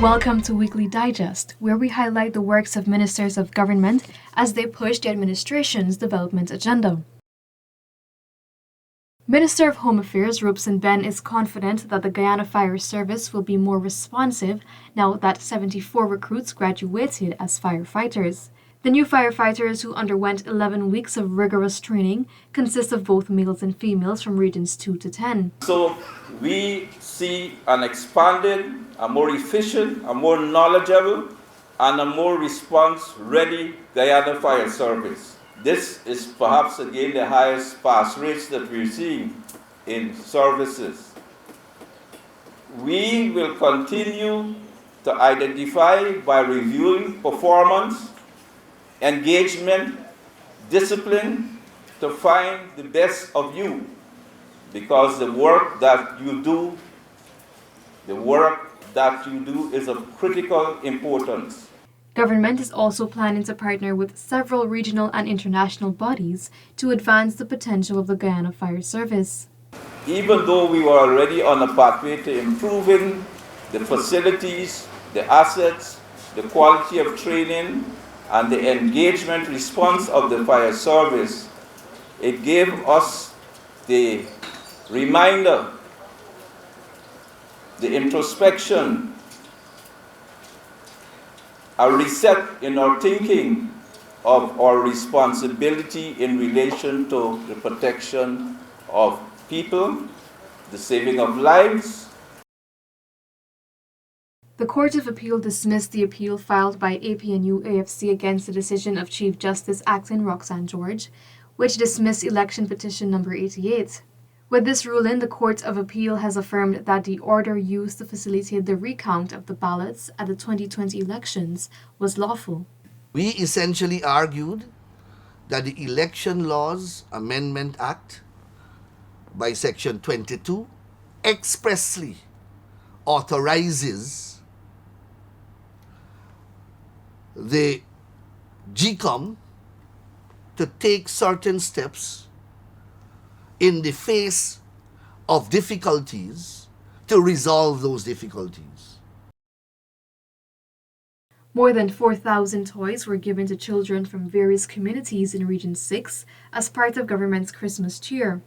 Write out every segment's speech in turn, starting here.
Welcome to Weekly Digest, where we highlight the works of ministers of government as they push the administration's development agenda. Minister of Home Affairs Robeson Ben is confident that the Guyana Fire Service will be more responsive now that 74 recruits graduated as firefighters. The new firefighters, who underwent 11 weeks of rigorous training, consist of both males and females from regions 2 to 10. So we see an expanded, a more efficient, a more knowledgeable, and a more response-ready Guyana Fire Service. This is perhaps again the highest pass rates that we're seeing in services. We will continue to identify by reviewing performance, engagement, discipline, to find the best of you, because the work that you do is of critical importance. Government is also planning to partner with several regional and international bodies to advance the potential of the Guyana Fire Service. Even though we were already on a pathway to improving the facilities, the assets, the quality of training, and the engagement response of the fire service, it gave us the reminder, the introspection, a reset in our thinking of our responsibility in relation to the protection of people, the saving of lives. The Court of Appeal dismissed the appeal filed by APNU-AFC against the decision of Chief Justice Acton Roxanne George, which dismissed election petition number 88. With this ruling, the Court of Appeal has affirmed that the order used to facilitate the recount of the ballots at the 2020 elections was lawful. We essentially argued that the Election Laws Amendment Act by Section 22 expressly authorizes the GCOM to take certain steps in the face of difficulties to resolve those difficulties. More than 4,000 toys were given to children from various communities in Region 6 as part of government's Christmas cheer.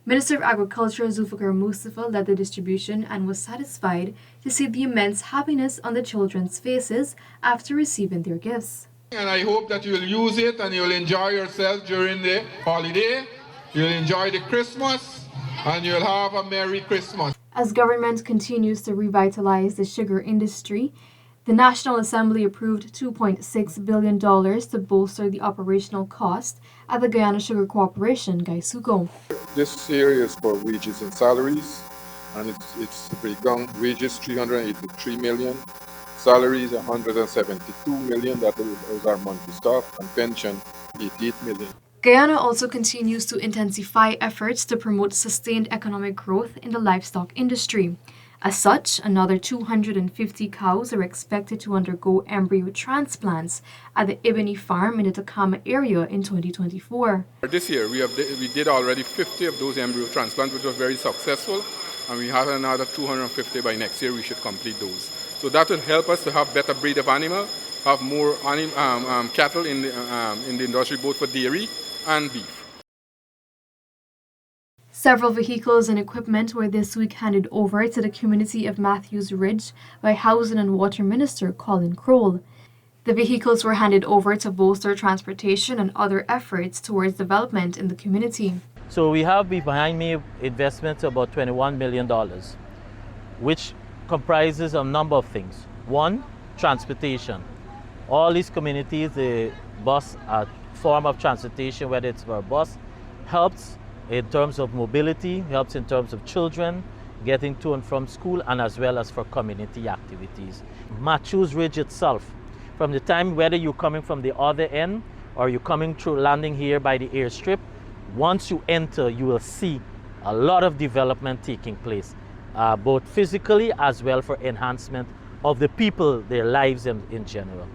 Minister of Agriculture Zulfikar Mustafa led the distribution and was satisfied to see the immense happiness on the children's faces after receiving their gifts. And I hope that you'll use it and you'll enjoy yourself during the holiday. You'll enjoy the Christmas and you'll have a Merry Christmas. As government continues to revitalize the sugar industry, the National Assembly approved $2.6 billion to bolster the operational cost at the Guyana Sugar Corporation, GuySuCo. This area is for wages and salaries, and it's breakdown. Wages $383 million, salaries $172 million, that those are monthly staff, and pension $88 million. Guyana also continues to intensify efforts to promote sustained economic growth in the livestock industry. As such, another 250 cows are expected to undergo embryo transplants at the Ebony Farm in the Takama area in 2024. This year, we did already 50 of those embryo transplants, which was very successful, and we have another 250 by next year. We should complete those. So that will help us to have better breed of animal, have more cattle in the industry, both for dairy and beef. Several vehicles and equipment were this week handed over to the community of Matthews Ridge by Housing and Water Minister Colin Crowell. The vehicles were handed over to bolster transportation and other efforts towards development in the community. So we have behind me investment of about $21 million, which comprises a number of things. One, transportation. All these communities, the bus, a form of transportation, whether it's for a bus, helps in terms of mobility, helps in terms of children getting to and from school, and as well as for community activities. Matthews Ridge itself, from the time whether you're coming from the other end or you're coming through landing here by the airstrip, once you enter, you will see a lot of development taking place, both physically as well for enhancement of the people, their lives in general.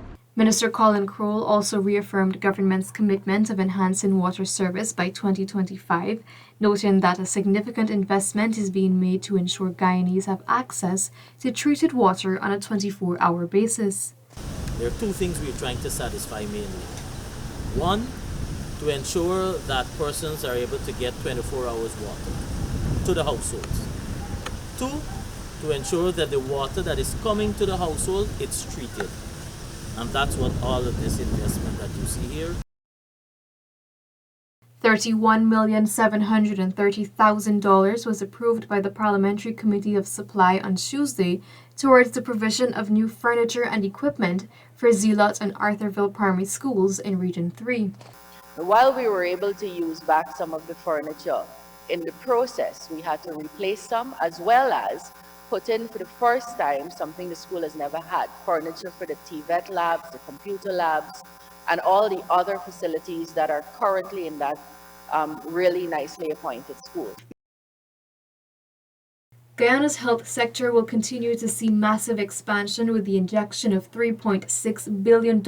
Minister Colin Crowell also reaffirmed government's commitment of enhancing water service by 2025, noting that a significant investment is being made to ensure Guyanese have access to treated water on a 24-hour basis. There are two things we're trying to satisfy mainly. One, to ensure that persons are able to get 24 hours water to the households. Two, to ensure that the water that is coming to the household, it's treated. And that's what all of this investment that you see here. $31,730,000 was approved by the Parliamentary Committee of Supply on Tuesday towards the provision of new furniture and equipment for Zealot and Arthurville primary schools in Region 3. While we were able to use back some of the furniture, in the process we had to replace some, as well as put in for the first time something the school has never had: furniture for the TVET labs, the computer labs, and all the other facilities that are currently in that really nicely appointed school. Guyana's health sector will continue to see massive expansion with the injection of $3.6 billion,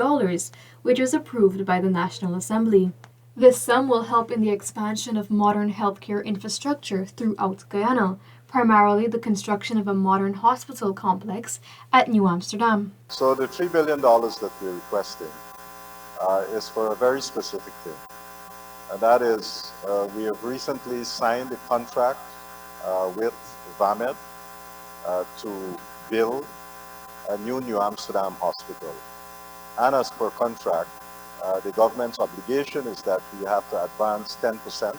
which was approved by the National Assembly. This sum will help in the expansion of modern healthcare infrastructure throughout Guyana, primarily the construction of a modern hospital complex at New Amsterdam. So the $3 billion that we're requesting is for a very specific thing. And that is, we have recently signed a contract with VAMED to build a New Amsterdam hospital. And as per contract, the government's obligation is that we have to advance 10%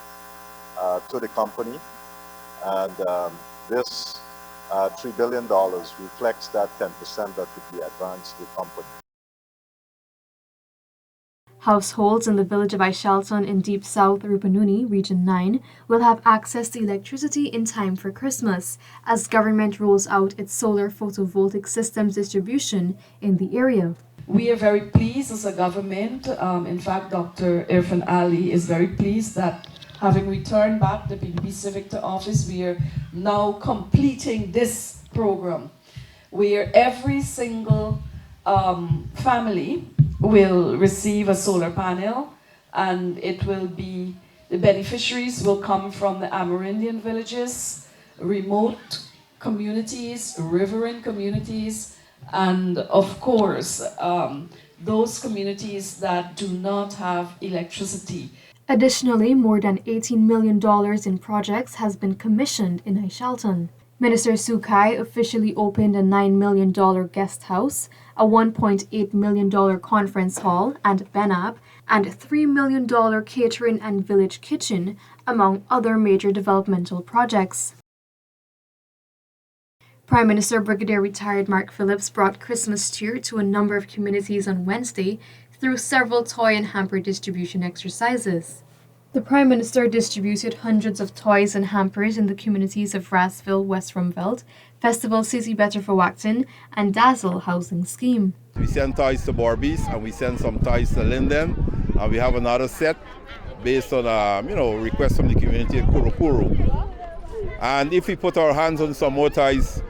to the company. And this $3 billion reflects that 10% that would be advanced to the company. Households in the village of Ishalton in Deep South Rupununi, Region 9, will have access to electricity in time for Christmas, as government rolls out its solar photovoltaic systems distribution in the area. We are very pleased as a government. In fact, Dr. Irfan Ali is very pleased that having returned back the PDP Civic to office, we are now completing this program where every single family will receive a solar panel, and it will be, the beneficiaries will come from the Amerindian villages, remote communities, riverine communities, and of course, those communities that do not have electricity. Additionally, more than $18 million in projects has been commissioned in Ishalton. Minister Sukai officially opened a $9 million guest house, a $1.8 million conference hall and benab, and $3 million catering and village kitchen, among other major developmental projects. Prime Minister Brigadier Retired Mark Phillips brought Christmas cheer to a number of communities on Wednesday through several toy and hamper distribution exercises. The Prime Minister distributed hundreds of toys and hampers in the communities of Rasville, West Rumveld, Festival City Better for Wacton, and Dazzle Housing Scheme. We send toys to Barbies and we send some toys to Linden, and we have another set based on request from the community in Kurukuru. And if we put our hands on some more toys,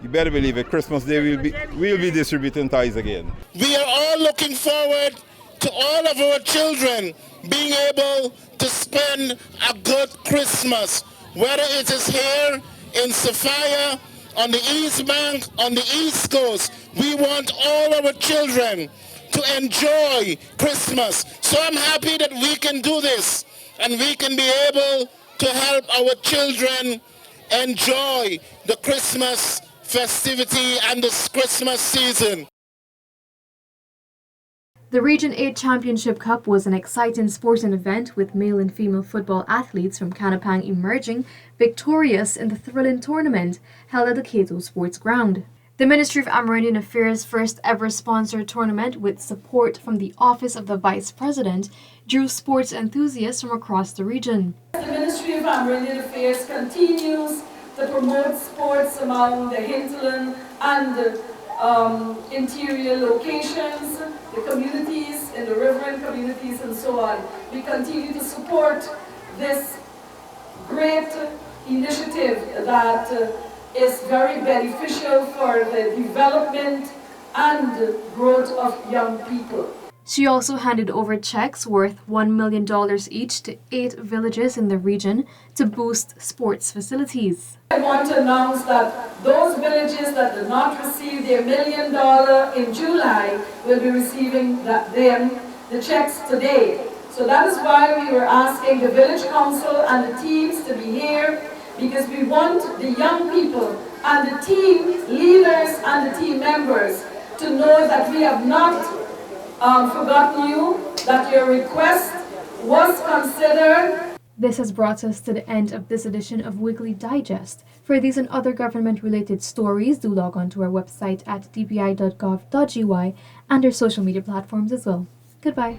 you better believe it, Christmas Day we'll be distributing toys again. We are all looking forward to all of our children being able to spend a good Christmas, whether it is here in Sophia, on the East Bank, on the East Coast. We want all our children to enjoy Christmas. So I'm happy that we can do this and we can be able to help our children enjoy the Christmas festivity and this Christmas season. The Region 8 Championship Cup was an exciting sporting event with male and female football athletes from Canapang emerging victorious in the thrilling tournament held at the Cato Sports Ground. The Ministry of Amerindian Affairs' first ever sponsored tournament, with support from the Office of the Vice President, drew sports enthusiasts from across the region. The Ministry of Amerindian Affairs continues to promote sports among the hinterland and the interior locations, the communities, in the riverine communities and so on. We continue to support this great initiative that is very beneficial for the development and growth of young people. She also handed over checks worth $1 million each to 8 villages in the region to boost sports facilities. I want to announce that those villages that did not receive their $1 million in July will be receiving the checks today. So that is why we were asking the village council and the teams to be here, because we want the young people and the team leaders and the team members to know that we have not forgotten you, that your request was considered. This has brought us to the end of this edition of Weekly Digest. For these and other government-related stories, do log on to our website at dpi.gov.gy and our social media platforms as well. Goodbye.